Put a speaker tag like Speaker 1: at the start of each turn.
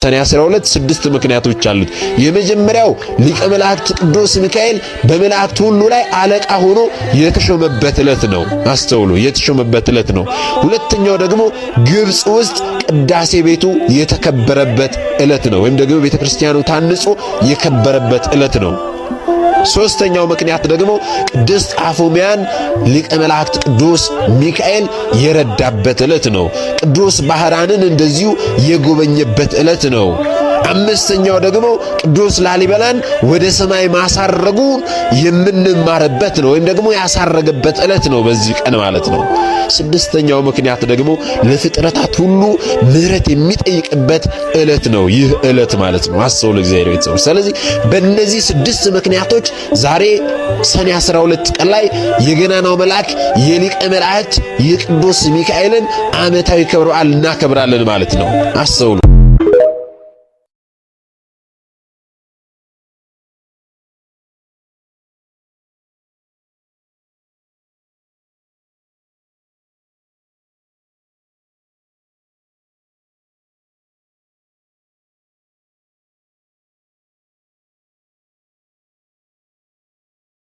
Speaker 1: ሰኔ 12 ስድስት ምክንያቶች አሉት። የመጀመሪያው ሊቀ መላእክት ቅዱስ ሚካኤል በመላእክት ሁሉ ላይ አለቃ ሆኖ የተሾመበት ዕለት ነው። አስተውሉ፣ የተሾመበት ዕለት ነው። ሁለተኛው ደግሞ ግብጽ ውስጥ ቅዳሴ ቤቱ የተከበረበት ዕለት ነው፣ ወይም ደግሞ ቤተክርስቲያኑ ታንጾ የከበረበት ዕለት ነው። ሶስተኛው ምክንያት ደግሞ ቅድስት አፎሚያን ሊቀ መላእክት ቅዱስ ሚካኤል የረዳበት ዕለት ነው። ቅዱስ ባህራንን እንደዚሁ የጎበኘበት ዕለት ነው። አምስተኛው ደግሞ ቅዱስ ላሊበላን ወደ ሰማይ ማሳረጉን የምንማርበት ነው፣ ወይም ደግሞ ያሳረገበት ዕለት ነው በዚህ ቀን ማለት ነው። ስድስተኛው ምክንያት ደግሞ ለፍጥረታት ሁሉ ምሕረት የሚጠይቅበት ዕለት ነው ይህ ዕለት ማለት ነው። አስተውሉ እግዚአብሔር ቤተሰቦች። ስለዚህ በእነዚህ ስድስት ምክንያቶች ዛሬ ሰኔ 12 ቀን ላይ የገናናው መልአክ የሊቀ መላእክት የቅዱስ ሚካኤልን ዓመታዊ ክብረ በዓል እናከብራለን ማለት ነው። አስተውሉ።